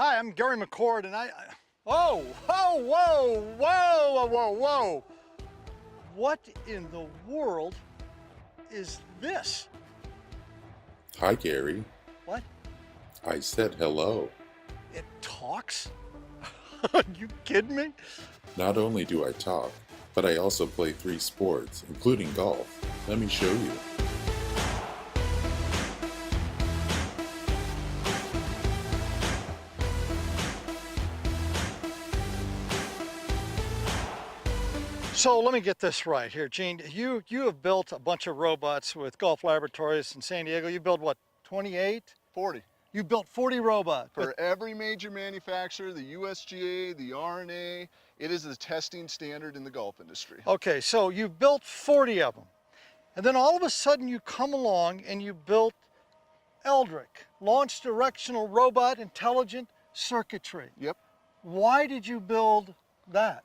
Hi, I'm Gary McCord, and whoa, whoa, whoa, whoa, whoa, whoa. What in the world is this? Hi, Gary. What? I said hello. It talks? Are you kidding me? Not only do I talk, but I also play 3 sports, including golf. Let me show you. So let me get this right here, Gene. You have built a bunch of robots with Golf Laboratories in San Diego. You built what, 28? 40. You built 40 robots. For every major manufacturer, the USGA, the RNA, it is the testing standard in the golf industry. Okay, so you built 40 of them. And then all of a sudden you come along and you built LDRIC, Launch Directional Robot Intelligent Circuitry. Yep. Why did you build that?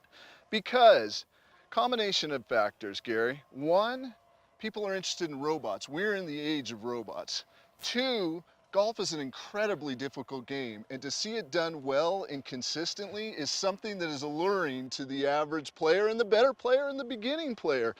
Because combination of factors, Gary. One, people are interested in robots. We're in the age of robots. Two, golf is an incredibly difficult game, and to see it done well and consistently is something that is alluring to the average player and the better player and the beginning player.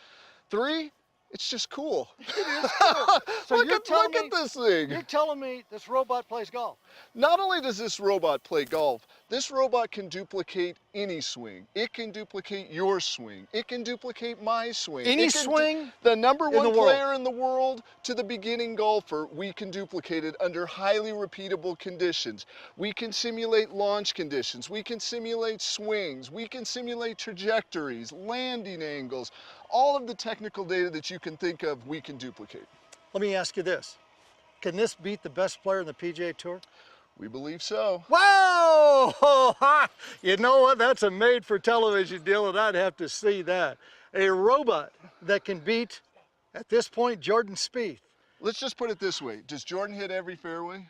Three, it's just cool. It is cool. So look at this thing. You're telling me this robot plays golf? Not only does this robot play golf, this robot can duplicate any swing. It can duplicate your swing. It can duplicate my swing. Any swing? The number one in the player world. in the world to the beginning golfer, we can duplicate it under highly repeatable conditions. We can simulate launch conditions. We can simulate swings. We can simulate trajectories, landing angles. All of the technical data that you can think of, we can duplicate. Let me ask you this. Can this beat the best player in the PGA Tour? We believe so. Wow! You know what? That's a made-for-television deal, and I'd have to see that. A robot that can beat, at this point, Jordan Spieth. Let's just put it this way. Does Jordan hit every fairway?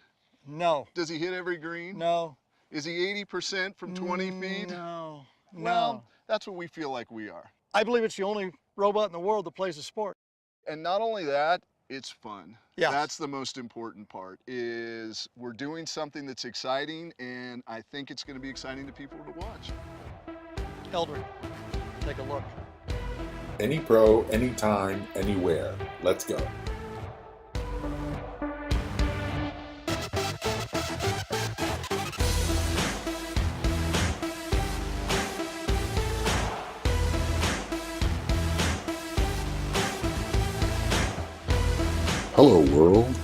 No. Does he hit every green? No. Is he 80% from 20 feet? No. Well, that's what we feel like we are. I believe it's the only robot in the world that plays a sport. And not only that, it's fun. Yeah. That's the most important part, is we're doing something that's exciting, and I think it's going to be exciting to people to watch. Eldrick, take a look. Any pro, anytime, anywhere. Let's go. Hello, world.